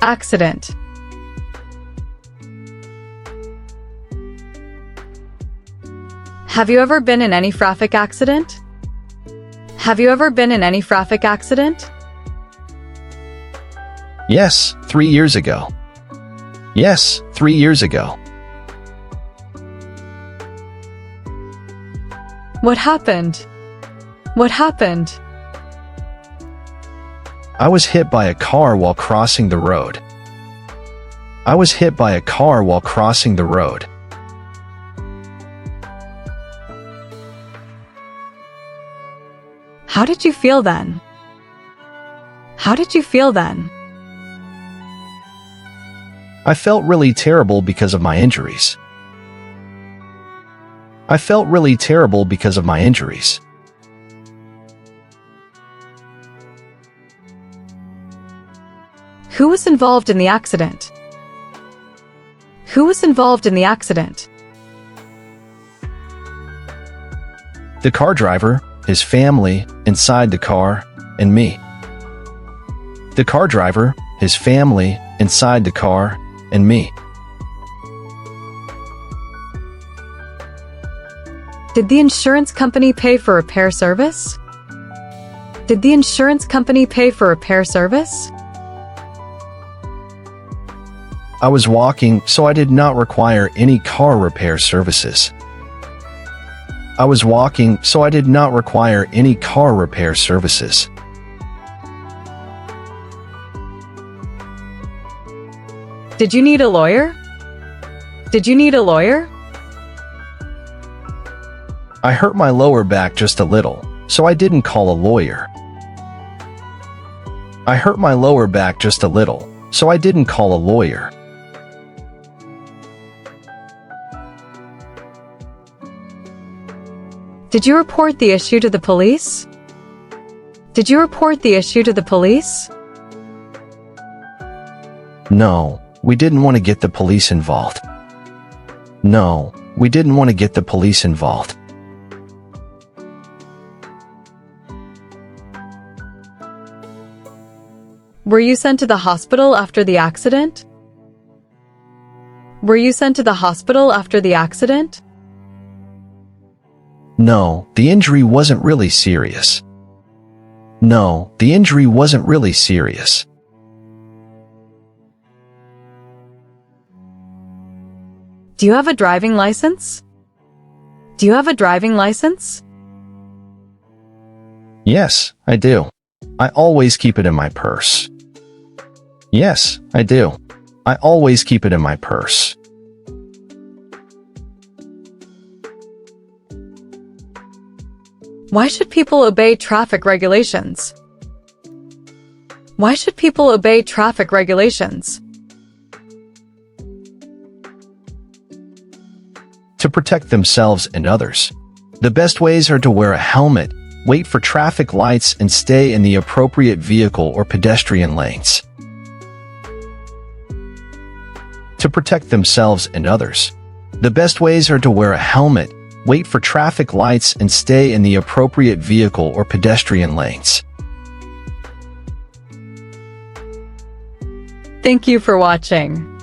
Accident. Have you ever been in any traffic accident? Have you ever been in any traffic accident? Yes, 3 years ago. Yes, 3 years ago. What happened? What happened? I was hit by a car while crossing the road. I was hit by a car while crossing the road. How did you feel then? How did you feel then? I felt really terrible because of my injuries. I felt really terrible because of my injuries. Who was involved in the accident? Who was involved in the accident? The car driver, his family, inside the car, and me. The car driver, his family, inside the car, and me. Did the insurance company pay for repair service? Did the insurance company pay for repair service? I was walking, so I did not require any car repair services. I was walking, so I did not require any car repair services. Did you need a lawyer? Did you need a lawyer? I hurt my lower back just a little, so I didn't call a lawyer. I hurt my lower back just a little, so I didn't call a lawyer. Did you report the issue to the police? Did you report the issue to the police? No, we didn't want to get the police involved. No, we didn't want to get the police involved. Were you sent to the hospital after the accident? Were you sent to the hospital after the accident? No, the injury wasn't really serious. No, the injury wasn't really serious. Do you have a driving license? Do you have a driving license? Yes, I do. I always keep it in my purse. Yes, I do. I always keep it in my purse. Why should people obey traffic regulations? Why should people obey traffic regulations? To protect themselves and others. The best ways are to wear a helmet, wait for traffic lights, and stay in the appropriate vehicle or pedestrian lanes. To protect themselves and others. The best ways are to wear a helmet, wait for traffic lights, and stay in the appropriate vehicle or pedestrian lanes. Thank you for watching.